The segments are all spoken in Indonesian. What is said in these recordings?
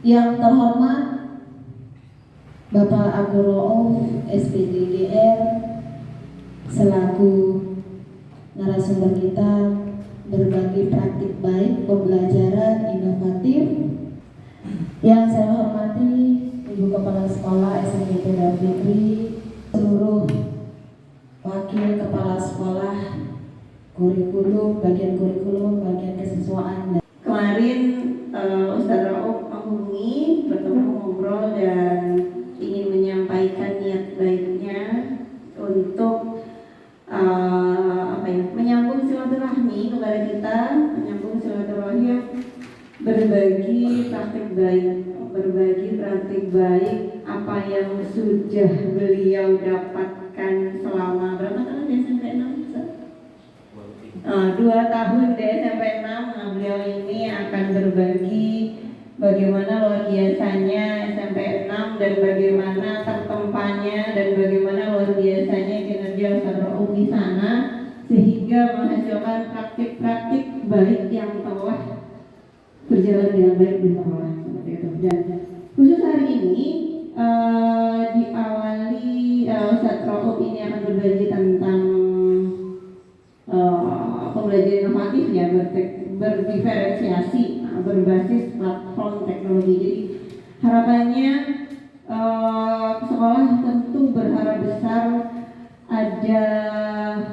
Yang terhormat Bapak Abdul Rauf SPD DR selaku narasumber kita berbagi praktik baik pembelajaran inovatif. Yang saya hormati Ibu Kepala Sekolah SMK Darul Fikri, seluruh wakil kepala sekolah, kurikulum, bagian kesiswaan. Kemarin Ustadz Rauf menghubungi, bertemu ngobrol dan ingin menyampaikan niat baiknya untuk menyambung silaturahmi kepada kita, menyambung silaturahim, berbagi praktik baik apa yang sudah beliau dapatkan selama berapa tahun di SMP 6? 2 tahun di SMP 6. Beliau ini akan berbagi bagaimana luar biasanya SMP 6 dan bagaimana tertempanya dan bagaimana luar biasanya kinerja Ustadz Rauf di sana sehingga menghasilkan praktik-praktik baik yang telah berjalan dengan baik di sekolah seperti itu. Dan khusus hari ini diawali Ustadz Rauf ini akan berbagi tentang pembelajaran inovatif ya, berdiferensiasi, berbasis platform teknologi. Jadi harapannya sekolah tentu berharap besar ada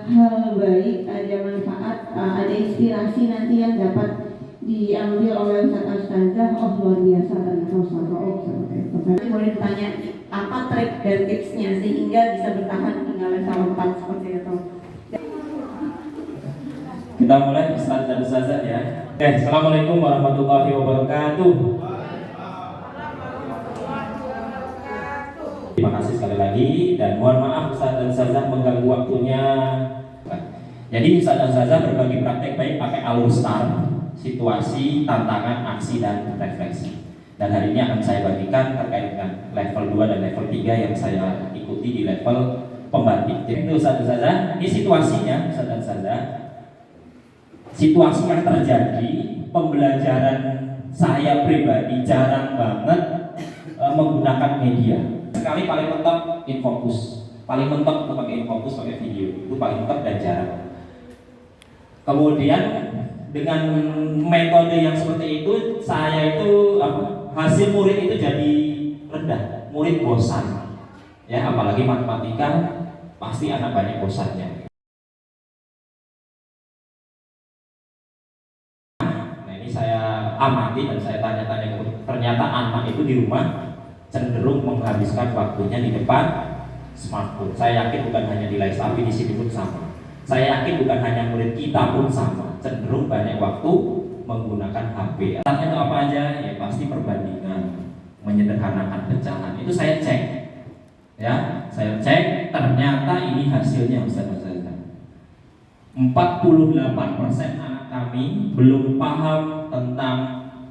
hal baik, ada manfaat, ada inspirasi nanti yang dapat diambil oleh ustazah. Oh luar biasa ternyata Ustadz Rauf seperti itu. Nanti boleh ditanya apa trik dan tipsnya sehingga bisa bertahan hingga level 4 seperti itu. Kita mulai Ustaz dan Ustazah ya. Assalamualaikum warahmatullahi wabarakatuh. Terima kasih sekali lagi dan mohon maaf Ustaz dan Ustazah mengganggu waktunya. Jadi Ustaz dan Ustazah berbagi praktek baik pakai alur STAR, situasi, tantangan, aksi, dan refleksi. Dan hari ini akan saya bagikan terkait dengan level 2 dan level 3 yang saya ikuti di level pembatik. Jadi itu Ustaz dan Ustazah, ini situasinya Ustaz dan Ustazah. Situasi yang terjadi, pembelajaran saya pribadi jarang banget menggunakan media. Sekali paling mentok infocus, paling mentok untuk pakai infocus, pakai video, itu paling mentok dan jarang. Kemudian dengan metode yang seperti itu, saya itu hasil murid itu jadi rendah, murid bosan. Ya apalagi matematika pasti anak banyak bosannya. Saya amati dan saya tanya-tanya, ternyata anak itu di rumah cenderung menghabiskan waktunya di depan smartphone. Saya yakin bukan hanya di Live tapi di sini pun sama. Saya yakin bukan hanya murid kita pun sama, cenderung banyak waktu menggunakan HP. Tanya itu apa aja? Ya pasti perbandingan, menyederhanakan pecahan. Itu saya cek, ya saya cek ternyata ini hasilnya Ustaz-Ustaz. 48% anak kami belum paham tentang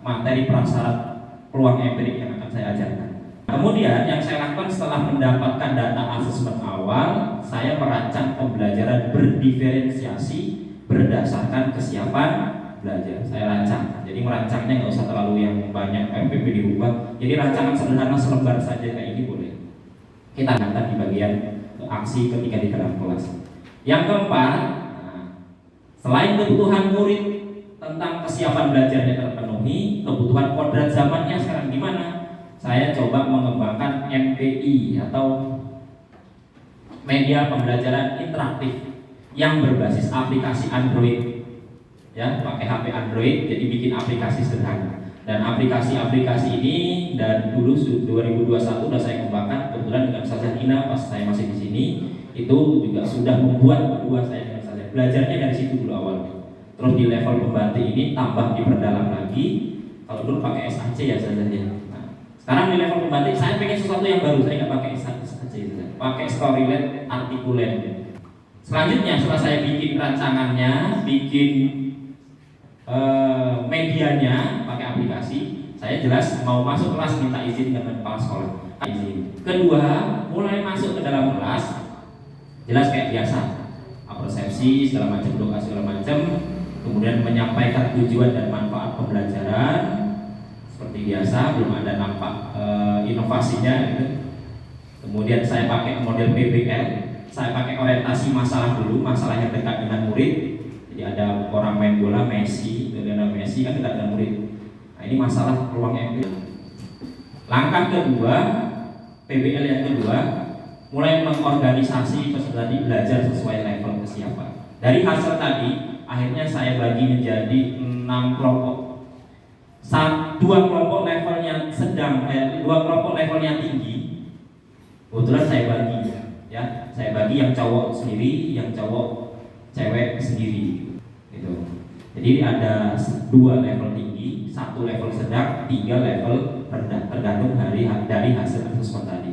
materi prasyarat peluang empirik yang akan saya ajarkan. Kemudian yang saya lakukan setelah mendapatkan data asesmen awal, saya merancang pembelajaran berdiferensiasi berdasarkan kesiapan belajar. Saya rancang, jadi merancangnya nggak usah terlalu yang banyak MPP dirubah. Jadi rancangan sederhana selembar saja kayak ini boleh. Kita akan di bagian aksi ketika di dalam kelas. Yang keempat, selain kebutuhan murid tentang kesiapan belajarnya terpenuhi, kebutuhan kodrat zamannya sekarang gimana? Saya coba mengembangkan MPI atau media pembelajaran interaktif yang berbasis aplikasi Android. Ya, pakai HP Android, jadi bikin aplikasi sederhana. Dan aplikasi-aplikasi ini dari dulu 2021 sudah saya kembangkan, kebetulan dengan Ustazah Ina pas saya masih di sini, itu juga sudah membuat berdua saya dengan Ustazah. Belajarnya dari situ dulu awalnya. Terus di level pembantu ini tambah diperdalam lagi. Kalau dulu pakai SAC ya Ustazah ya. Nah, sekarang di level pembantu saya pengen sesuatu yang baru, saya nggak pakai SAC itu, pakai storylet artikulen. Selanjutnya setelah saya bikin rancangannya, bikin medianya pakai aplikasi, saya jelas mau masuk kelas minta izin dengan kepala sekolah. Izin. Kedua, mulai masuk ke dalam kelas, jelas kayak biasa, persepsi segala macam, doa segala macam, kemudian menyampaikan tujuan dan manfaat pembelajaran. seperti biasa, belum ada nampak inovasinya gitu. Kemudian saya pakai model PBL, saya pakai orientasi masalah dulu, masalah yang dekat dengan murid. Jadi ada orang main bola, Messi, Lionel Messi kan dekat dengan murid. Nah, ini masalah peluang MPI. Langkah kedua, PBL yang kedua, mulai mengorganisasi peserta tadi belajar sesuai level kesiapan. Dari hasil tadi, akhirnya saya bagi menjadi 6 kelompok. Dua kelompok levelnya sedang, dua kelompok levelnya tinggi. Kebetulan saya bagi, ya, saya bagi yang cowok sendiri, yang cowok cewek sendiri, gitu. Jadi ada 2 level tinggi, 1 level sedang, 3 level rendah, tergantung dari hasil asesmen tadi.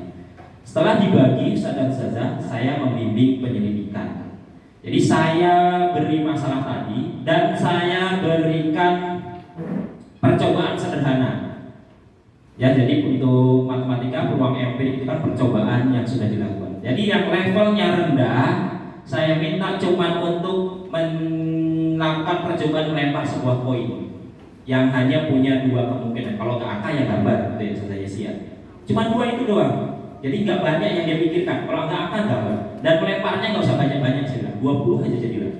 Setelah dibagi saja, saya membimbing penyelidikan. Jadi saya beri masalah tadi dan saya berikan percobaan sederhana. Ya, jadi untuk matematika peluang MP itu kan percobaan yang sudah dilakukan. Jadi yang levelnya rendah, saya minta cuma untuk melakukan percobaan melempar sebuah koin yang hanya punya 2 kemungkinan. Kalau ke angka ya gambar, itu yang saya siap. Cuma 2 itu doang. Jadi nggak banyak yang dia pikirkan. Kalau nggak angka gambar. Dan melemparnya nggak usah banyak-banyak sih, 20 aja jadilah.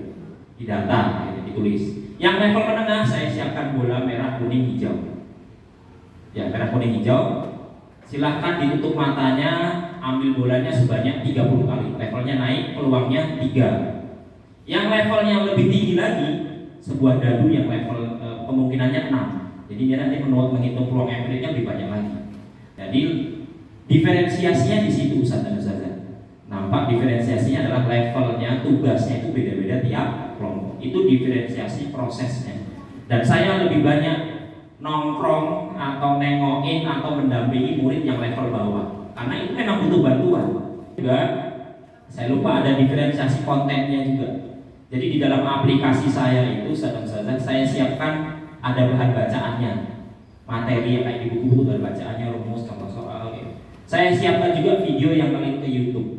Di data, gitu, ditulis. Yang level menengah saya siapkan bola merah, kuning, hijau. Ya, merah, kuning, hijau. Silahkan ditutup matanya, ambil bolanya sebanyak 30 kali. Levelnya naik, peluangnya 3. Yang levelnya lebih tinggi lagi, sebuah dadu yang level kemungkinannya 6. Jadi dia nanti menghitung peluang empiriknya lebih banyak lagi. Jadi diferensiasinya di situ Ustaz dan Ustazah. Nampak diferensiasinya adalah levelnya, tugasnya itu beda-beda tiap kelompok. Itu diferensiasi prosesnya. Dan saya lebih banyak nongkrong atau nengokin atau mendampingi murid yang level bawah. Karena itu memang butuh bantuan. Juga saya lupa ada diferensiasi kontennya juga. Jadi di dalam aplikasi saya itu saya siapkan ada bahan bacaannya, materi yang kayak di buku-buku bahan bacaannya, rumus, contoh soal. Gitu. Saya siapkan juga video yang link ke YouTube.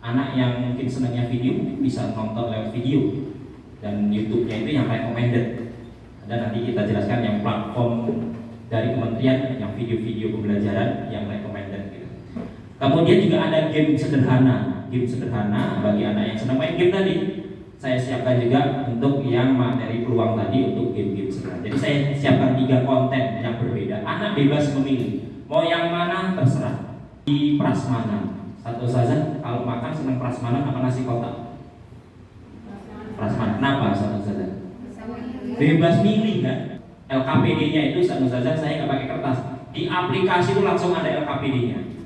Anak yang mungkin senangnya video bisa nonton lewat video, dan YouTube-nya itu yang recommended. Dan nanti kita jelaskan yang platform dari kementerian yang video-video pembelajaran yang recommended gitu. Kemudian juga ada game sederhana bagi anak yang senang main game tadi. Saya siapkan juga untuk yang materi peluang tadi untuk game-game sederhana. Jadi saya siapkan 3 konten yang berbeda. Anak bebas memilih mau yang mana terserah. Di prasmanan, satu saja kalau makan senang prasmanan apa nasi kotak? Prasmanan. Kenapa satu saja? Bebas milih kan. LKPD-nya itu satu saja saya nggak pakai kertas. Di aplikasi itu langsung ada LKPD-nya.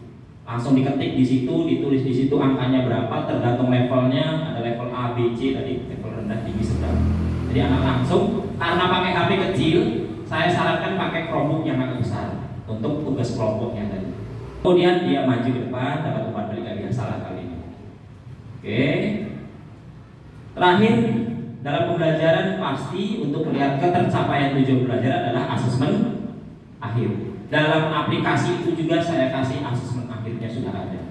Langsung diketik di situ, ditulis di situ angkanya berapa, tergantung levelnya. Ada level A, B, C tadi, level rendah, tinggi, sedang. Jadi anak langsung, karena pakai HP kecil, saya sarankan pakai Chromebook yang agak besar untuk tugas kelompoknya tadi. Kemudian dia maju ke depan, dapat umpan balik lagi yang salah kali ini. Oke. Terakhir, dalam pembelajaran pasti untuk melihat ketercapaian tujuan belajar adalah asesmen akhir. Dalam aplikasi itu juga saya kasih asesmen akhirnya sudah ada.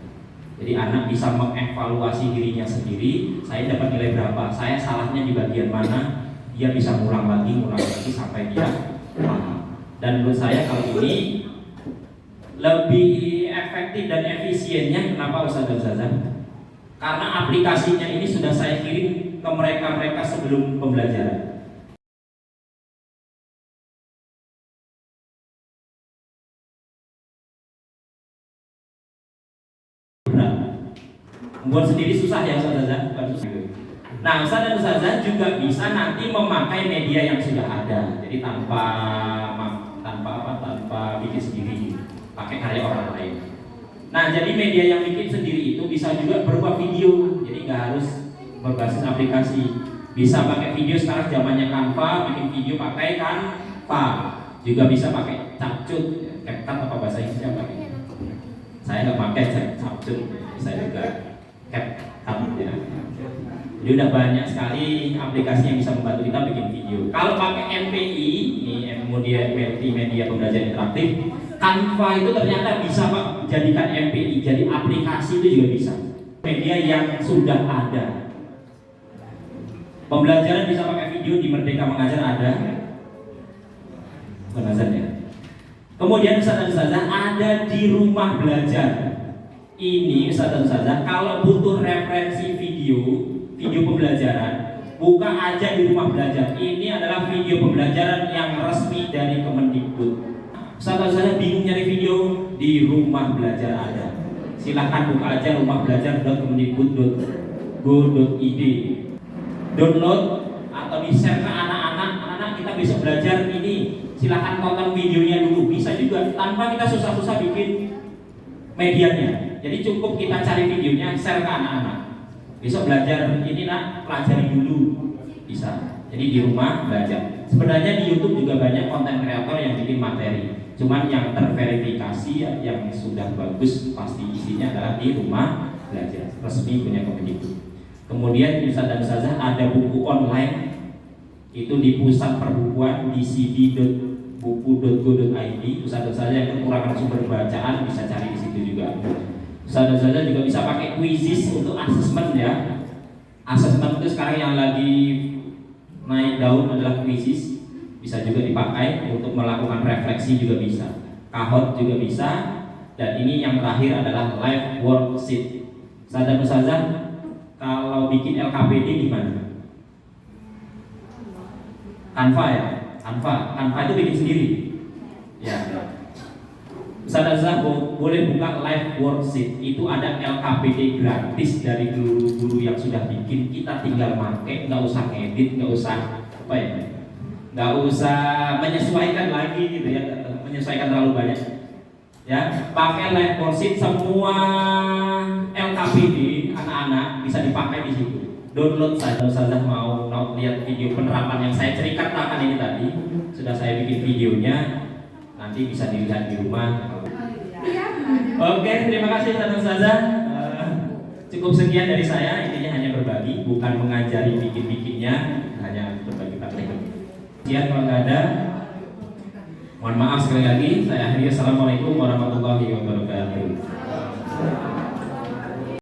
Jadi anak bisa mengevaluasi dirinya sendiri, saya dapat nilai berapa, saya salahnya di bagian mana, dia bisa ngulang lagi sampai dia paham. Dan menurut saya kalau ini lebih efektif dan efisiennya. Kenapa Ustaz dan Ustazah? Karena aplikasinya ini sudah saya kirim ke mereka sebelum pembelajaran. Membuat sendiri susah ya Ustaz dan Ustazah. Nah, Ustaz dan Ustazah juga bisa nanti memakai media yang sudah ada. Jadi tanpa bikin sendiri, pakai karya orang lain. Nah, jadi media yang bikin sendiri itu bisa juga berupa video. Jadi nggak harus berbasis aplikasi. Bisa pakai video, sekarang zamannya Canva, bikin video pakai Canva. Juga bisa pakai Capcut, CapCut apa bahasa Inggrisnya pakai. Saya nggak pakai Capcut, saya juga CapCut ya. Jadi udah banyak sekali aplikasi yang bisa membantu kita bikin video. Kalau pakai MPI, ini multimedia pembelajaran interaktif, Canva itu ternyata bisa Pak jadikan MPI, jadi aplikasi itu juga bisa. Media yang sudah ada. Pembelajaran bisa pakai video di Merdeka Mengajar ada. Mengajar ya. Kemudian Ustaz dan Ustazah ada di rumah belajar. Ini Ustaz dan Ustazah kalau butuh referensi video pembelajaran, buka aja di rumah belajar. Ini adalah video pembelajaran yang resmi dari Kemendikbud. Ustaz dan Ustazah bingung nyari video, di rumah belajar ada. Silahkan buka aja rumahbelajar.kemendikbud.go.id, download atau di-share ke anak-anak kita besok belajar ini. Silahkan tonton videonya dulu, bisa juga tanpa kita susah-susah bikin medianya. Jadi cukup kita cari videonya, share ke anak-anak. Besok belajar ini nak, pelajari dulu, bisa. Jadi di rumah belajar. Sebenarnya di YouTube juga banyak konten kreator yang bikin materi. Cuman yang terverifikasi yang sudah bagus pasti isinya adalah di rumah belajar resmi punya Kemendikbud. Kemudian Ustaz dan Ustazah ada buku online itu di pusat perbukuan di cd.buku.go.id. Ustaz dan Ustazah yang kekurangan sumber bacaan bisa cari di situ juga. Ustaz dan Ustazah juga bisa pakai quizzes untuk asesmen ya. Asesmen itu sekarang yang lagi naik daun adalah quizzes. Bisa juga dipakai untuk melakukan refleksi juga bisa. Kahot juga bisa. Dan ini yang terakhir adalah live worksheet. Ustaz dan Ustazah kalau bikin LKPD gimana? Canva ya? Canva itu bikin sendiri. Ya. Ustaz dan Ustazah boleh buka live worksheet. Itu ada LKPD gratis dari guru-guru yang sudah bikin. Kita tinggal pakai, nggak usah ngedit, nggak usah apa ya? Nggak usah menyesuaikan lagi gitu ya, menyesuaikan terlalu banyak. Ya, pakai live worksheet semua LKPD anak-anak bisa dipakai di situ. Download saja. Ustazah mau lihat video penerapan yang saya ceritakan ini tadi, sudah saya bikin videonya, nanti bisa dilihat di rumah. Oke, terima kasih Ustazah. Cukup sekian dari saya, intinya hanya berbagi, bukan mengajari bikin-bikinnya, hanya berbagi praktek. Sekian kalau nggak ada, mohon maaf sekali lagi. Saya akhiri. Assalamualaikum warahmatullahi wabarakatuh.